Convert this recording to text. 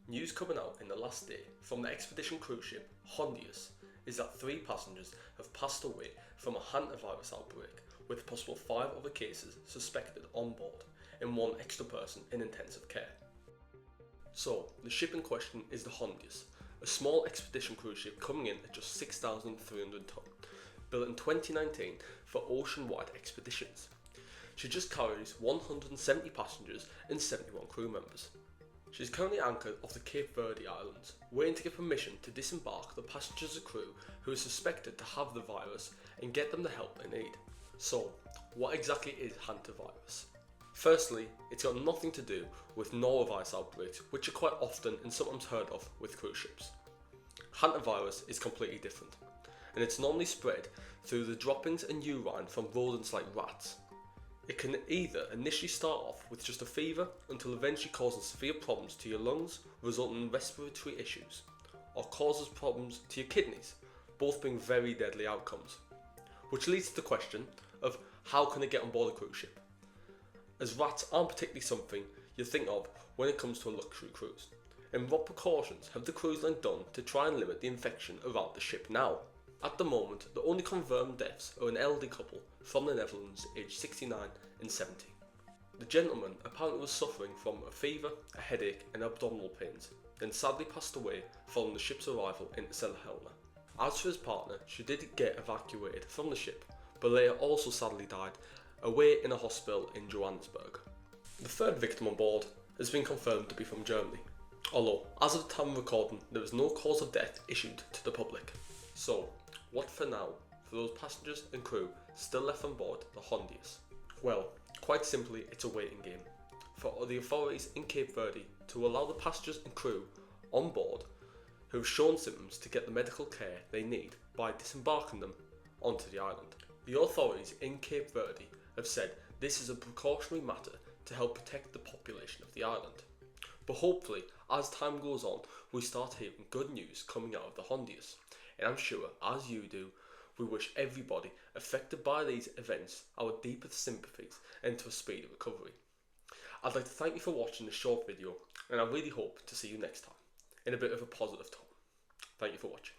News coming out in the last day from the expedition cruise ship Hondius is that 3 passengers have passed away from a hantavirus outbreak, with possible 5 other cases suspected on board and 1 extra person in intensive care. So, the ship in question is the Hondius, a small expedition cruise ship coming in at just 6,300 tonne, built in 2019 for ocean-wide expeditions. She just carries 170 passengers and 71 crew members. She is currently anchored off the Cape Verde Islands, waiting to get permission to disembark the passengers and crew who are suspected to have the virus and get them the help they need. So, what exactly is hantavirus? Firstly, it's got nothing to do with norovirus outbreaks, which are quite often and sometimes heard of with cruise ships. Hantavirus is completely different, and it's normally spread through the droppings and urine from rodents like rats. It can either initially start off with just a fever until eventually causing severe problems to your lungs, resulting in respiratory issues, or causes problems to your kidneys, both being very deadly outcomes. Which leads to the question of how can it get on board a cruise ship? As rats aren't particularly something you think of when it comes to a luxury cruise. And what precautions have the cruise line done to try and limit the infection around the ship now? At the moment, the only confirmed deaths are an elderly couple from the Netherlands aged 69 and 70. The gentleman apparently was suffering from a fever, a headache and abdominal pains, then sadly passed away following the ship's arrival in Helena. As for his partner, she did get evacuated from the ship, but later also sadly died away in a hospital in Johannesburg. The 3rd victim on board has been confirmed to be from Germany, although as of the time of recording there was no cause of death issued to the public. So, what for now for those passengers and crew still left on board the Hondius? Well, quite simply, it's a waiting game for the authorities in Cape Verde to allow the passengers and crew on board who have shown symptoms to get the medical care they need by disembarking them onto the island. The authorities in Cape Verde have said this is a precautionary matter to help protect the population of the island. But hopefully, as time goes on, we start hearing good news coming out of the Hondius. And I'm sure, as you do, we wish everybody affected by these events our deepest sympathies and to a speedy recovery. I'd like to thank you for watching this short video, and I really hope to see you next time in a bit of a positive tone. Thank you for watching.